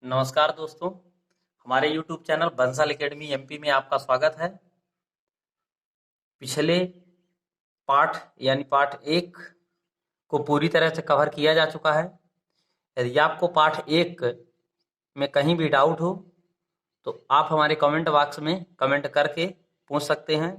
नमस्कार दोस्तों, हमारे YouTube channel Bansal academy MP में आपका स्वागत है। पिछले पाठ यानी पाठ 1 को पूरी तरह से कवर किया जा चुका है। यदि आपको पाठ 1 में कहीं भी डाउट हो तो आप हमारे कमेंट बॉक्स में कमेंट करके पूछ सकते हैं।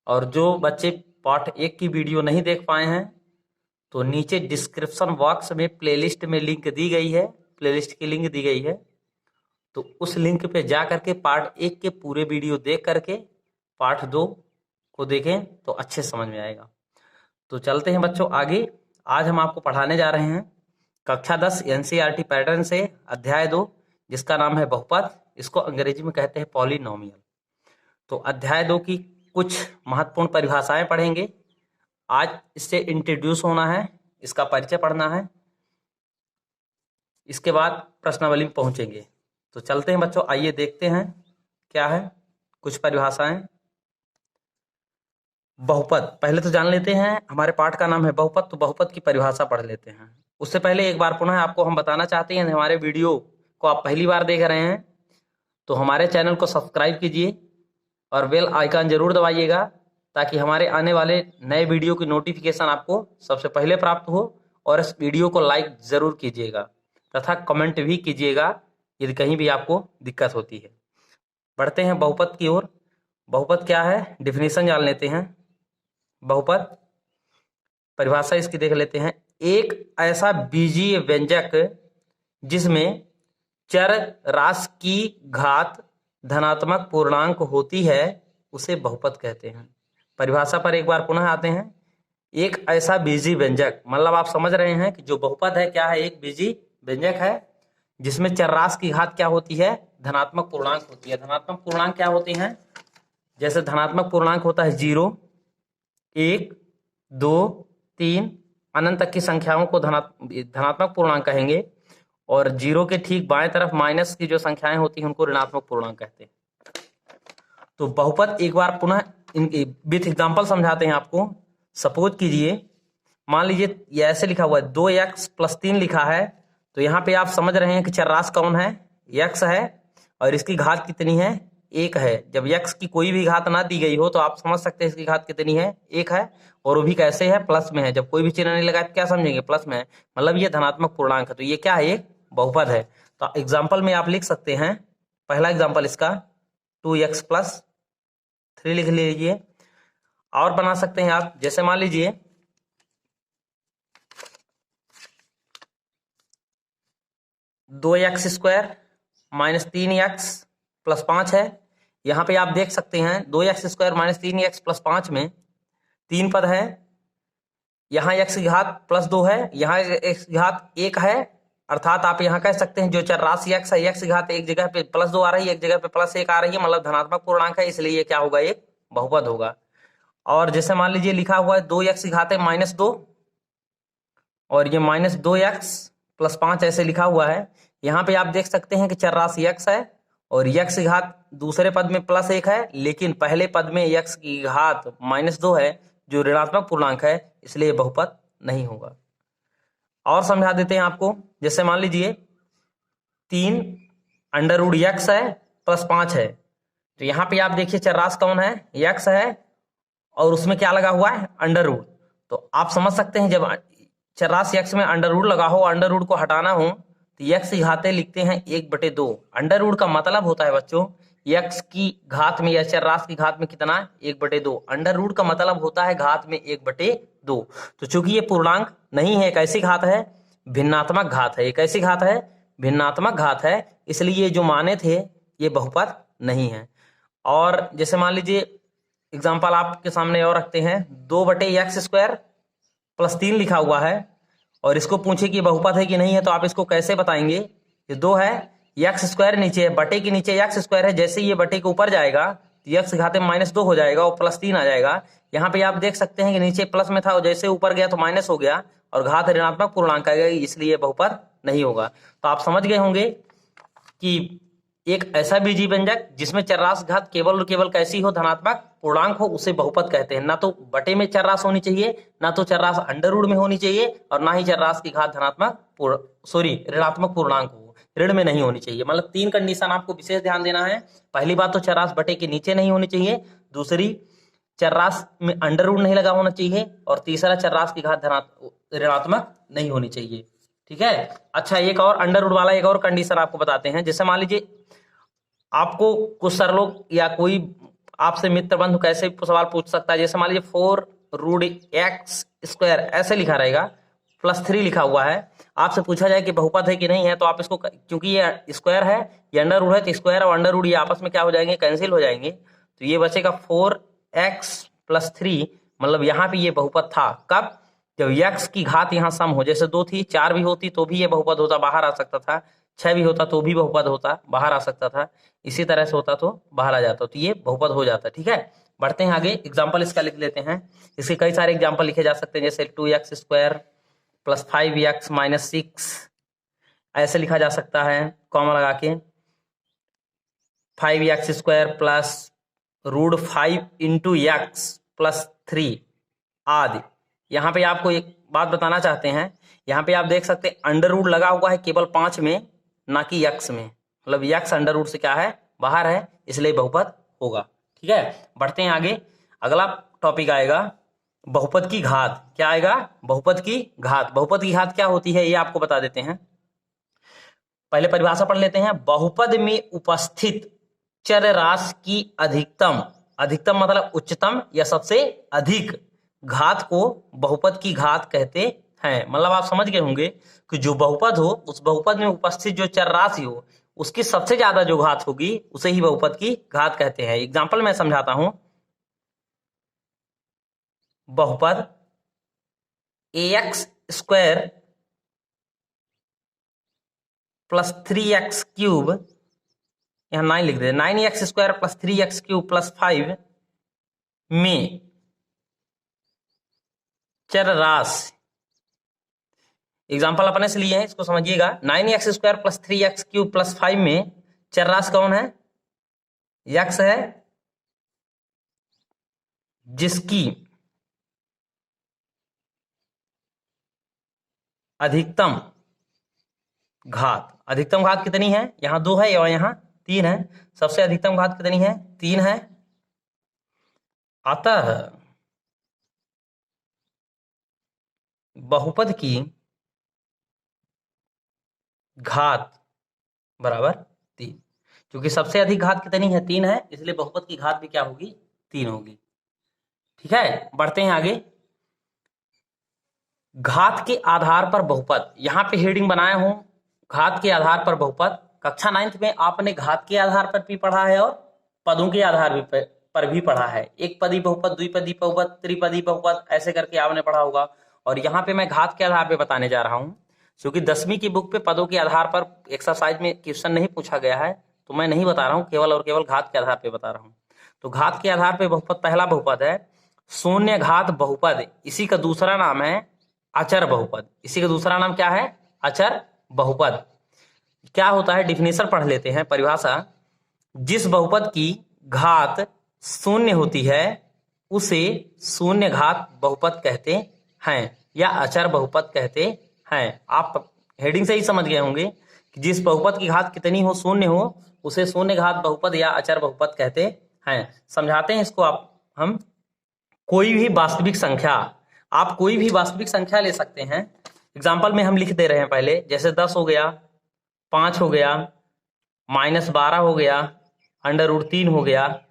और जो बच्चे पाठ 1 की वीडियो नहीं देख पाए हैं तो नीचे डिस्क्रिप्शन बॉक्स में प्लेलिस्ट में लिंक दी गई है, प्लेलिस्ट की लिंक दी गई है, तो उस लिंक पे जा करके पार्ट 1 के पूरे वीडियो देख करके पार्ट 2 को देखें तो अच्छे समझ में आएगा। तो चलते हैं बच्चों आगे। आज हम आपको पढ़ाने जा रहे हैं कक्षा 10 एनसीईआरटी पैटर्न से अध्याय 2, जिसका नाम है बहुपद। इसको अंग्रेजी में कहते हैं पॉलिनोमियल। तो अध्याय 2 की कुछ महत्वपूर्ण परिभाषाएं पढ़ेंगे। आज इससे इंट्रोड्यूस होना है, इसका परिचय पढ़ना है, इसके बाद प्रश्नावली में पहुंचेंगे। तो चलते हैं बच्चों, आइए देखते हैं क्या है कुछ परिभाषाएं। बहुपद पहले तो जान लेते हैं, हमारे पाठ का नाम है बहुपद, तो बहुपद की परिभाषा पढ़ लेते हैं। उससे पहले एक बार पुनः आपको हम बताना चाहते हैं, हमारे वीडियो को आप पहली बार देख रहे हैं तो हमारे चैनल को सब्सक्राइब कीजिए और बेल आइकन जरूर दबाइएगा, ताकि हमारे आने वाले नए वीडियो की नोटिफिकेशन आपको सबसे पहले प्राप्त हो। और इस वीडियो को लाइक जरूर कीजिएगा तथा कमेंट भी कीजिएगा यदि कहीं भी आपको दिक्कत होती है। बढ़ते हैं बहुपद की ओर। बहुपद क्या है, डिफिनीशन जान लेते हैं। बहुपद परिभाषा इसकी देख लेते हैं। एक ऐसा बीजीय व्यंजक जिसमें चर राशि की घात धनात्मक पूर्णांक होती है उसे बहुपद कहते हैं। परिभाषा पर एक बार पुनः आते हैं। एक ऐसा बीजीय व्यंजक, मतलब आप समझ रहे हैं कि जो बहुपद है क्या है, एक बीजीय व्यंजक है जिसमें चरराशि की घात क्या होती है, धनात्मक पूर्णांक होती है। धनात्मक पूर्णांक क्या होती हैं, जैसे धनात्मक पूर्णांक होता है 0, 1, 2, 3 अनंत तक की संख्याओं को धनात्मक पूर्णांक कहेंगे, और 0 के ठीक बाएं तरफ माइनस की जो संख्याएं होती हैं उनको ऋणात्मक पूर्णांक कहते हैं। तो बहुपद एक बार पुनः विथ एग्जाम्पल समझाते हैं आपको। सपोज कीजिए, मान लीजिए ये ऐसे लिखा हुआ है 2x + 3 लिखा है, तो यहाँ पे आप समझ रहे हैं कि चरराशि कौन है, x है, और इसकी घात कितनी है, 1 है। जब x की कोई भी घात ना दी गई हो तो आप समझ सकते हैं इसकी घात कितनी है, 1 है, और वो भी कैसे है, प्लस में है। जब कोई भी चिन्ह नहीं लगा तो क्या समझेंगे, प्लस में है, मतलब ये धनात्मक पूर्णांक है। तो ये क्या है, एक बहुपद है। तो एग्जाम्पल में आप लिख सकते हैं, पहला एग्जाम्पल इसका 2x + 3 लिख लीजिए। और बना सकते हैं आप, जैसे मान लीजिए 2x² - 3x + 5 है। यहाँ पे आप देख सकते हैं 2x² - 3x + 5 में 3 पद है। यहाँ x की घात +2 है, यहाँ x की घात 1 है, अर्थात आप यहाँ कह सकते हैं जो चर राशि x है, x की घात एक जगह पे +2 आ रही है, एक जगह पे +1 आ रही है, मतलब धनात्मक पूर्णांक है, इसलिए ये क्या होगा, एक बहुपद होगा। और जैसे मान लीजिए लिखा हुआ है 2x की घात है -2, और ये -2x + 5 ऐसे लिखा हुआ है। यहाँ पे आप देख सकते हैं कि चर राशि x है और x की घात दूसरे पद में +1 है, लेकिन पहले पद में x की घात -2 है जो ऋणात्मक पूर्णांक है, इसलिए बहुपद नहीं होगा। और समझा देते हैं आपको, जैसे मान लीजिए 3 √x है + 5 है, तो यहाँ पे आप देखिए चर राशि कौन है, x है, और उसमें क्या लगा हुआ है, √। तो आप समझ सकते हैं जब चर राशि x में √ लगा हो, √ को हटाना हो तो x की घातें लिखते हैं 1/2। √ का मतलब होता है बच्चों, x की घात में या चर राशि की घात में कितना, 1/2। √ का मतलब होता है घात में 1/2। तो चूंकि ये पूर्णांक नहीं है, एक ऐसी घात है, भिन्नात्मक घात है, एक ऐसी घात है, भिन्नात्मक घात है, इसलिए जो माने थे ये बहुपद नहीं है। और जैसे मान लीजिए एग्जाम्पल आपके सामने और रखते हैं, 2/x² + 3 लिखा हुआ है, और इसको पूछे कि बहुपद है कि नहीं है, तो आप इसको कैसे बताएंगे, ये 2 है, x² नीचे है, बटे के नीचे x² है, जैसे ये बटे के ऊपर जाएगा तो x की घात में -2 हो जाएगा और +3 आ जाएगा। यहाँ पे आप देख सकते हैं कि नीचे प्लस में था और जैसे ऊपर गया तो माइनस हो गया, और घात ऋणात्मक पूर्णांक आ गई, इसलिए बहुपद नहीं होगा। तो आप समझ गए होंगे कि एक ऐसा बीजीय व्यंजक जिसमें चर राशि घात केवल और केवल कैसी हो, धनात्मक पूर्णांक हो, उसे बहुपद कहते हैं। ना तो बटे में चर राशि होनी चाहिए, ना तो चर राशि √ में होनी चाहिए, और ना ही चर राशि की घात ऋणात्मक पूर्णांक हो। ऋण में नहीं होनी चाहिए। मतलब 3 कंडीशन आपको विशेष ध्यान देना है। पहली बात तो चरराशि बटे के नीचे नहीं होनी चाहिए, दूसरी चरराशि में अंडर रूट नहीं लगा होना चाहिए, और तीसरा चरराशि की घात ऋणात्मक नहीं होनी चाहिए। ठीक है। अच्छा, एक और अंडर रूट वाला एक और कंडीशन आपको बताते हैं। जैसे मान लीजिए आपको कुछ सर लोग या कोई आपसे मित्र बंधु कैसे सवाल पूछ सकता है। जैसे मान लीजिए 4√x² ऐसे लिखा रहेगा, +3 लिखा हुआ है, आपसे पूछा जाए कि बहुपद है कि नहीं है, तो आप इसको, क्योंकि ये स्क्वायर है, ये अंडर रूट है, तो स्क्वायर और अंडर रूट ये आपस में क्या हो जाएंगे, कैंसिल हो जाएंगे। तो ये बचेगा 4x+3, मतलब यहाँ पे ये बहुपद था। कब? जब x की घात यहाँ सम हो, जैसे 2 थी, 4 भी होती तो भी ये बहुपद होता, बाहर आ सकता था, 6 भी होता तो भी बहुपद होता, बाहर आ सकता था, इसी तरह से होता तो बाहर आ जाता, तो ये बहुपद हो जाता। ठीक है। बढ़ते हैं आगे, एग्जाम्पल इसका लिख लेते हैं। इसके कई सारे एग्जाम्पल लिखे जा सकते हैं, जैसे 2x² + 5x - 6 ऐसे लिखा जा सकता है, कॉमा लगा के। 5x² + √5 × x + 3 आदि। यहाँ पे आपको एक बात बताना चाहते हैं, यहाँ पे आप देख सकते हैं अंडर रूट लगा हुआ है केवल 5 में, ना कि x में। मतलब x अंडर रूट से क्या है, बाहर है, इसलिए बहुपद होगा। ठीक है। बढ़ते हैं आगे, अगला टॉपिक आएगा बहुपद की घात। क्या आएगा? बहुपद की घात। बहुपद की घात क्या होती है ये आपको बता देते हैं। पहले परिभाषा पढ़ लेते हैं। बहुपद में उपस्थित चर राशि की अधिकतम, अधिकतम मतलब उच्चतम या सबसे अधिक घात को बहुपद की घात कहते हैं। मतलब आप समझ गए होंगे कि जो बहुपद हो, उस बहुपद में उपस्थित जो चर राशि हो, उसकी सबसे ज्यादा जो घात होगी उसे ही बहुपद की घात कहते हैं। एग्जाम्पल मैं समझाता हूं। बहुपद ax² + 3x³ यहां 9 लिख दे, 9x² + 3x³ + 5 में चर राशि, एग्जाम्पल अपने से लिए हैं, इसको समझिएगा। 9x² + 3x³ + 5 में चर राशि कौन है? x है, जिसकी अधिकतम घात, अधिकतम घात कितनी है? यहां 2 है और यहां 3 है। सबसे अधिकतम घात कितनी है? 3 है। अतः बहुपद की घात बराबर 3। क्योंकि सबसे अधिक घात कितनी है? 3 है, इसलिए बहुपद की घात भी क्या होगी? 3 होगी। ठीक है। बढ़ते हैं आगे। घात के आधार पर बहुपद, यहां पे हेडिंग बनाया हूं, घात के आधार पर बहुपद। कक्षा 9th में आपने घात के आधार पर भी पढ़ा है और पदों के आधार पर भी पढ़ा है। एक पदी बहुपद, द्विपदी बहुपद, त्रिपदी बहुपद ऐसे करके आपने पढ़ा होगा। और यहाँ पे मैं घात के आधार पे बताने जा रहा हूँ, क्योंकि 10वीं की बुक पे पदों के आधार पर एक्सरसाइज में क्वेश्चन नहीं पूछा गया है, तो मैं नहीं बता रहा हूँ, केवल और केवल घात के आधार पे बता रहा हूँ। तो घात के आधार पे बहुपद, पहला बहुपद है शून्य घात बहुपद। इसी का दूसरा नाम है अचर बहुपद। इसी का दूसरा नाम क्या है? अचर बहुपद। क्या होता है? डिफिनेशन पढ़ लेते हैं, परिभाषा। जिस बहुपद की घात शून्य होती है उसे शून्य घात बहुपद कहते हैं या अचर बहुपद कहते हैं। आप हेडिंग से ही समझ गए होंगे कि जिस बहुपद की घात कितनी हो, शून्य हो, उसे शून्य घात बहुपद या अचर बहुपद कहते हैं। समझाते हैं इसको हम। कोई भी वास्तविक संख्या, आप कोई भी वास्तविक संख्या ले सकते हैं। एग्जाम्पल में हम लिख दे रहे हैं पहले, जैसे 10 हो गया, 5 हो गया, -12 हो गया, √3 हो गया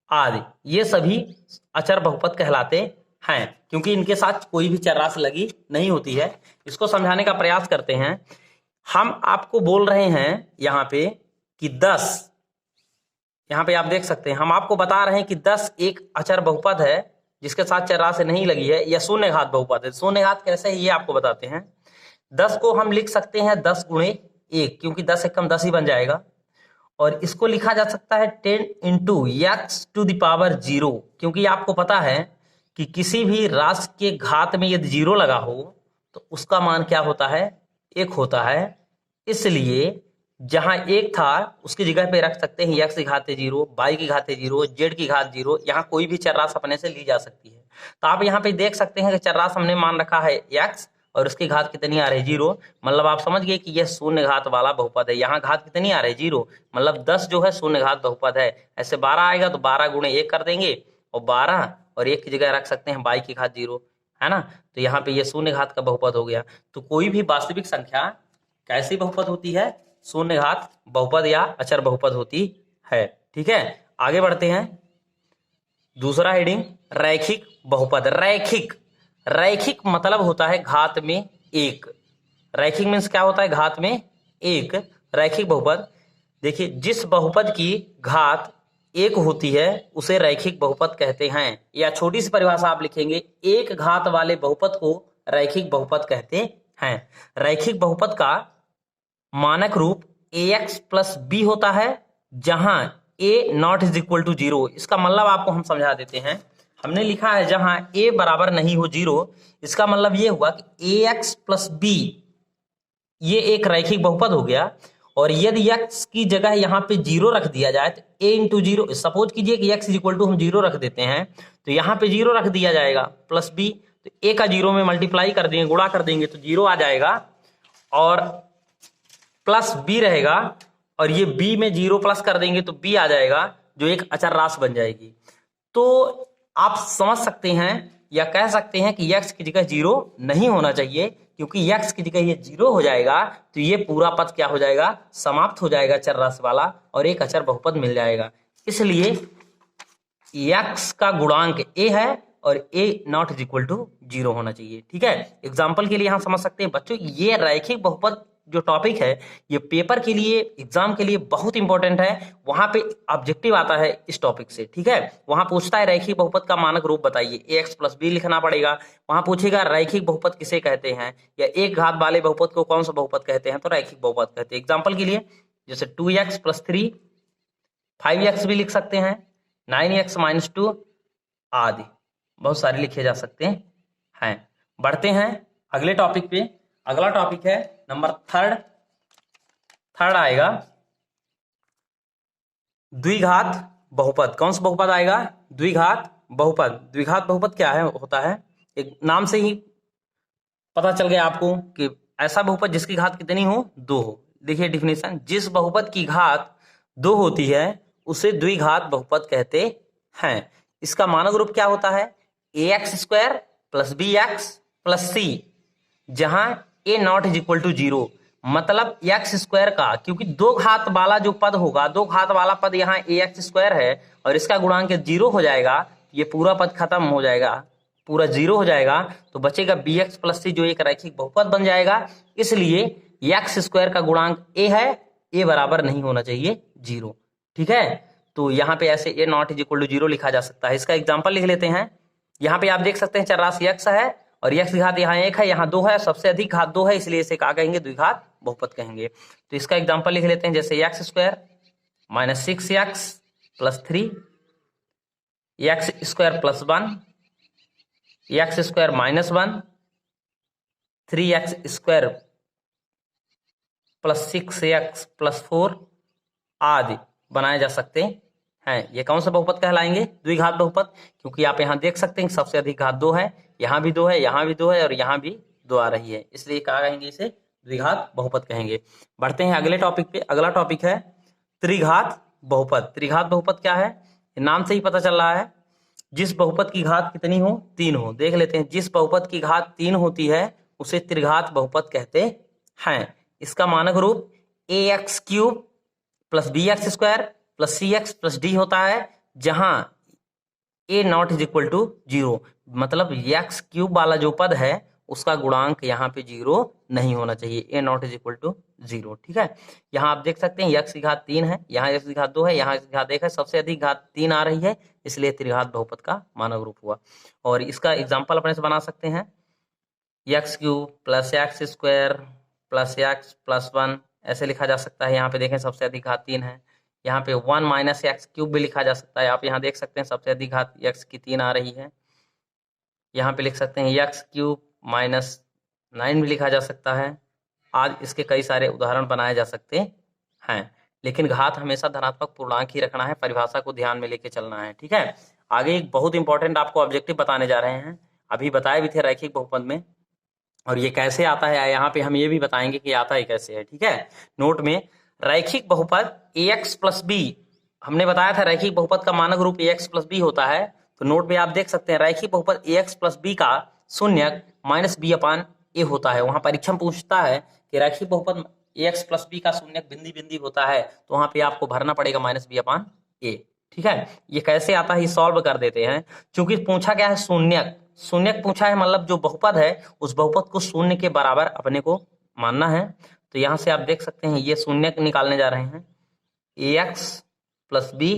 आदि। ये सभी अचर बहुपद कहलाते हैं, क्योंकि इनके साथ कोई भी चर राशि लगी नहीं होती है। इसको समझाने का प्रयास करते हैं। हम आपको बोल रहे हैं यहाँ पे कि 10, यहाँ पे आप देख सकते हैं, हम आपको बता रहे हैं कि 10 एक अचर बहुपद है जिसके साथ चर राशि नहीं लगी है, या शून्य घात बहुपद है। शून्य घात कैसे है ये आपको बताते हैं। 10 को हम लिख सकते हैं 10 × 1, क्योंकि 10 एकम 10 ही बन जाएगा। और इसको लिखा जा सकता है 10 × x⁻0, क्योंकि आपको पता है कि किसी भी राशि के घात में यदि 0 लगा हो तो उसका मान क्या होता है? 1 होता है। इसलिए जहां 1 था उसकी जगह पे रख सकते हैं x की घात 0, y की घात 0, z की घात 0। यहाँ कोई भी चर राशि अपने से ली जा सकती है। तो आप यहाँ पे देख सकते हैं कि चर राशि हमने मान रखा है x, और उसकी घात कितनी आ रही है 0, मतलब आप समझ गए कि यह शून्य घात वाला बहुपद है। यहाँ घात कितनी आ रही है 0, मतलब 10 जो है शून्य घात बहुपद है। ऐसे 12 आएगा तो 12 गुणे 1 कर देंगे और 12 और 1 की जगह रख सकते हैं 22 की घात 0, है ना। तो यहाँ पे ये शून्य घात का बहुपद हो गया। तो कोई भी वास्तविक संख्या कैसी बहुपद होती है, शून्य घात बहुपद या अचर बहुपद होती है। ठीक है, आगे बढ़ते हैं। दूसरा हेडिंग रैखिक बहुपद। रैखिक, रैखिक मतलब होता है घात में एक। रैखिक मीन्स क्या होता है, घात में एक। रैखिक बहुपद, देखिए जिस बहुपद की घात एक होती है उसे रैखिक बहुपद कहते हैं। या छोटी सी परिभाषा आप लिखेंगे, एक घात वाले बहुपद को रैखिक बहुपद कहते हैं। रैखिक बहुपद का मानक रूप ax प्लस बी होता है, जहां a not is equal to 0। इसका मतलब आपको हम समझा देते हैं। हमने लिखा है जहां a बराबर नहीं हो 0, इसका मतलब ये हुआ कि ax प्लस बी ये एक रैखिक बहुपद हो गया। और यदि x की जगह यहाँ पे 0 रख दिया जाए तो a इंटू 0, सपोज कीजिए कि x इज इक्वल टू हम 0 रख देते हैं, तो यहाँ पे 0 रख दिया जाएगा प्लस b, तो a का 0 में मल्टीप्लाई कर देंगे, गुणा कर देंगे तो 0 आ जाएगा और प्लस b रहेगा, और ये b में 0 प्लस कर देंगे तो b आ जाएगा, जो एक अचर राशि बन जाएगी। तो आप समझ सकते हैं या कह सकते हैं कि x की जगह 0 नहीं होना चाहिए, क्योंकि x की जगह ये 0 हो जाएगा तो ये पूरा पद क्या हो जाएगा, समाप्त हो जाएगा चर राशि वाला, और एक अचर बहुपद मिल जाएगा। इसलिए x का गुणांक a है और a not is equal to 0 होना चाहिए। ठीक है, एग्जाम्पल के लिए यहां समझ सकते हैं बच्चों, ये रैखिक बहुपद जो टॉपिक है ये पेपर के लिए, एग्जाम के लिए बहुत इंपॉर्टेंट है। वहां पे ऑब्जेक्टिव आता है इस टॉपिक से। ठीक है, वहां पूछता है रैखिक बहुपद का मानक रूप बताइए, ax प्लस बी लिखना पड़ेगा। वहां पूछेगा रैखिक बहुपद किसे कहते हैं, या एक घात वाले बहुपद को कौन सा बहुपद कहते हैं, तो रैखिक बहुपद कहते हैं। एग्जाम्पल के लिए जैसे 2x प्लस 3, 5x भी लिख सकते हैं, 9x माइनस 2 आदि बहुत सारे लिखे जा सकते हैं। बढ़ते हैं अगले टॉपिक पे। अगला टॉपिक है नंबर थर्ड आएगा द्विघात बहुपद। कौन सा बहुपद आएगा, द्विघात बहुपद। द्विघात बहुपद क्या है, होता है, एक नाम से ही पता चल गया आपको कि ऐसा बहुपद जिसकी घात कितनी हो, 2 हो। देखिए डिफिनेशन, जिस बहुपद की घात 2 होती है उसे द्विघात बहुपद कहते हैं। इसका मानक रूप क्या होता है, ax square plus bx plus c, जहां a not is equal to 0, मतलब x स्क्वायर का, क्योंकि 2 घात वाला जो पद होगा, 2 घात वाला पद यहाँ ax स्क्वायर है और इसका गुणांक 0 हो जाएगा, ये पूरा पद खत्म हो जाएगा, पूरा 0 हो जाएगा, तो बचेगा bx प्लस c जो एक रैखिक बहुपद बन जाएगा। इसलिए x स्क्वायर का गुणांक a है, a बराबर नहीं होना चाहिए 0। ठीक है, तो यहाँ पे ऐसे a not is equal to 0 लिखा जा सकता है। इसका एग्जाम्पल लिख लेते हैं। यहाँ पे आप देख सकते हैं चर राशि x है और x की घात यहाँ 1 है, यहाँ 2 है, सबसे अधिक घात 2 है, इसलिए इसे क्या कहेंगे, द्विघात बहुपद कहेंगे। तो इसका एग्जाम्पल लिख लेते हैं, जैसे x square minus 6x plus 3, x square plus 1, x square minus 1, 3x square plus 6x plus 4 आदि बनाए जा सकते हैं। ये कौन सा बहुपद कहलाएंगे, द्विघात बहुपद, क्योंकि आप यहाँ देख सकते हैं सबसे अधिक घात 2 है, यहाँ भी 2 है, यहाँ भी 2 है और यहाँ भी 2 आ रही है, इसलिए क्या कहेंगे, इसे द्विघात बहुपद कहेंगे। बढ़ते हैं अगले टॉपिक पे। अगला टॉपिक है त्रिघात बहुपद। त्रिघात बहुपद क्या है, नाम से ही पता चल रहा है, जिस बहुपद की घात कितनी हो, 3 हो। देख लेते हैं, जिस बहुपद की घात 3 होती है उसे त्रिघात बहुपद कहते हैं। इसका मानक रूप ax cube plus bx square plus cx plus d होता है, जहां a not is equal to 0, मतलब x क्यूब वाला जो पद है उसका गुणांक यहाँ पे 0 नहीं होना चाहिए, a not is equal to 0। ठीक है, यहाँ आप देख सकते हैं x की घात 3 है, यहाँ x की घात 2 है, यहाँ x की घात 1 है, सबसे अधिक घात 3 आ रही है, इसलिए त्रिघात बहुपद का मानक रूप हुआ। और इसका एग्जाम्पल अपने से बना सकते हैं, x cube plus x square plus x plus 1 ऐसे लिखा जा सकता है। यहाँ पे देखें सबसे अधिक घात 3 है, यहाँ पे 1 माइनस एक्स क्यूब भी लिखा जा सकता है। आप यहाँ देख सकते हैं सबसे अधिक घात x की 3 आ रही है, यहाँ पे लिख सकते हैं x क्यूब माइनस 9 भी लिखा जा सकता है। आज इसके कई सारे उदाहरण बनाए जा सकते हैं, लेकिन घात हमेशा धनात्मक पूर्णांक ही रखना है, परिभाषा को ध्यान में लेके चलना है। ठीक है, आगे एक बहुत इंपॉर्टेंट आपको ऑब्जेक्टिव बताने जा रहे हैं, अभी बताए भी थे रैखिक बहुपद में। और ये कैसे आता है यहाँ पे हम ये भी बताएंगे कि आता है कैसे है। ठीक है, नोट में रैखिक बहुपद ax प्लस बी, हमने बताया था रैखिक बहुपद का मानक रूप ax प्लस बी होता है। तो नोट में आप देख सकते हैं रैखिक बहुपद ax प्लस बी का शून्यक माइनस बी अपान ए होता है। वहां परीक्षण पूछता है कि रैखिक बहुपद ax प्लस बी का शून्यक बिंदी बिंदी होता है, तो वहां पे आपको भरना पड़ेगा माइनस बी अपान ए। ठीक है, ये कैसे आता है, सॉल्व कर देते हैं। चूंकि पूछा क्या है, शून्यक, शून्यक पूछा है, मतलब जो बहुपद है उस बहुपद को शून्य के बराबर अपने को मानना है। तो यहां से आप देख सकते हैं ये शून्यक निकालने जा रहे हैं, ax plus B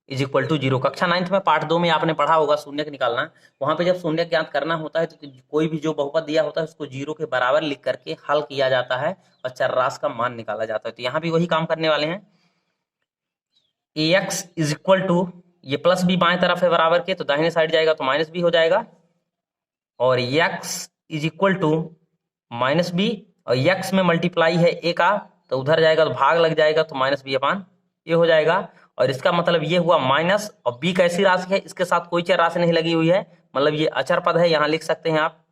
is equal to 0। कक्षा 9th में पार्ट 2 में आपने पढ़ा होगा शून्यक निकालना। वहां पे जब शून्यक ज्ञात करना होता है तो कोई भी जो बहुपद दिया होता है उसको 0 के बराबर लिख करके हल किया जाता है और चरराशि का मान निकाला जाता है। तो यहाँ भी वही काम करने वाले हैं। ax इज इक्वल टू, ये प्लस बी बाएं तरफ है बराबर के, तो दाहिने साइड जाएगा तो माइनस बी हो जाएगा, और x is equal to minus B, और x में मल्टीप्लाई है a का, तो उधर जाएगा तो भाग लग जाएगा, तो माइनस बी अपान ए हो जाएगा। और इसका मतलब ये हुआ माइनस, और b कैसी राशि है, इसके साथ कोई चर राशि नहीं लगी हुई है, मतलब ये अचर पद है। यहां लिख सकते हैं आप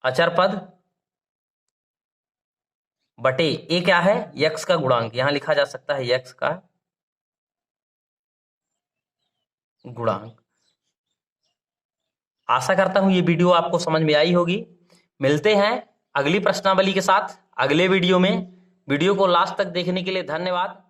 अचर पद बटे a क्या है, x का गुणांक, यहां लिखा जा सकता है x का गुणांक। आशा करता हूं ये वीडियो आपको समझ में आई होगी। मिलते हैं अगली प्रश्नावली के साथ अगले वीडियो में। वीडियो को लास्ट तक देखने के लिए धन्यवाद।